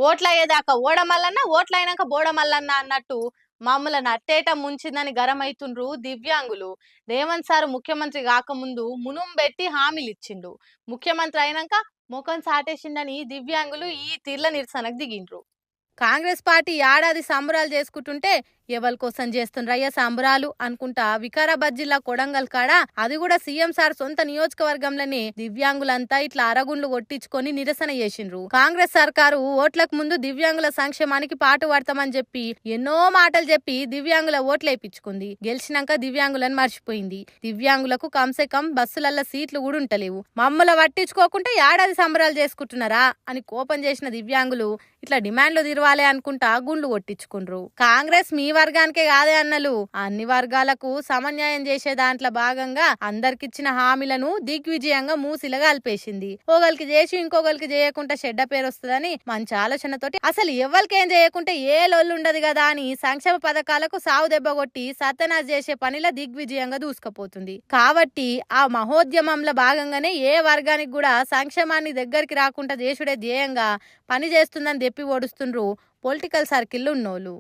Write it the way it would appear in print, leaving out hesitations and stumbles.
ఓట్లయ్యేదాకా ఓడమల్లన్న, ఓట్లయినాక బోడమల్లన్న అన్నట్టు మమ్మల్ని అట్టేట ముంచిందని గరమైతుండ్రు దివ్యాంగులు. రేవంత్ సార్ ముఖ్యమంత్రి కాకముందు మునుం బెట్టి హామీలిచ్చిండు. ముఖ్యమంత్రి అయినాక ముఖం సాటేసిండని దివ్యాంగులు ఈ తీర్ల నిరసనకు దిగిండ్రు. కాంగ్రెస్ పార్టీ ఏడాది సంబరాలు చేసుకుంటుంటే ఎవరి కోసం చేస్తుండ్రయ్య సంబరాలు అనుకుంటా వికారాబాద్ జిల్లా కొడంగల్ కాడ అది కూడా సీఎం సార్ సొంత నియోజకవర్గంలోనే దివ్యాంగులంతా ఇట్లా అరగుండ్లు కొట్టించుకొని నిరసన చేసిండ్రు. కాంగ్రెస్ సర్కారు ఓట్లకు ముందు దివ్యాంగుల సంక్షేమానికి పాటు పడతామని చెప్పి ఎన్నో మాటలు చెప్పి దివ్యాంగుల ఓట్లు వేయించుకుంది. గెలిచినాక దివ్యాంగులను మర్చిపోయింది. దివ్యాంగులకు కంసే కం బస్సులల్ల సీట్లు కూడా ఉంటలేవు. మమ్మల్ని పట్టించుకోకుంటే ఏడాది సంబరాలు చేసుకుంటున్నారా అని కోపం చేసిన దివ్యాంగులు ఇట్లా డిమాండ్లు తిరవాలి అనుకుంటా గుండ్లు కొట్టించుకుండ్రు. కాంగ్రెస్ మీ వర్గానికే కాదే అన్నలు, అన్ని వర్గాలకు సమన్యాయం చేసే దాంట్లో భాగంగా అందరికిచ్చిన హామీలను దిగ్విజయంగా మూసిలా కలిపేసింది. ఒకరికి చేసి ఇంకొకరికి చేయకుండా చెడ్డ పేరు వస్తుందని మంచి ఆలోచనతోటి అసలు ఎవరికేం చేయకుంటే ఏ లొల్లు ఉండదు కదా అని సంక్షేమ పథకాలకు సావు దెబ్బ కొట్టి సత్యనాశ్ చేసే పనిలో దిగ్విజయంగా దూసుకుపోతుంది. కాబట్టి ఆ మహోద్యమంలో భాగంగానే ఏ వర్గానికి కూడా సంక్షేమాన్ని దగ్గరికి రాకుండా చేసుడే ధ్యేయంగా పని చేస్తుందని దెప్పి ఓడుస్తుండ్రు పొలిటికల్ సర్కిల్ ఉన్నోళ్ళు.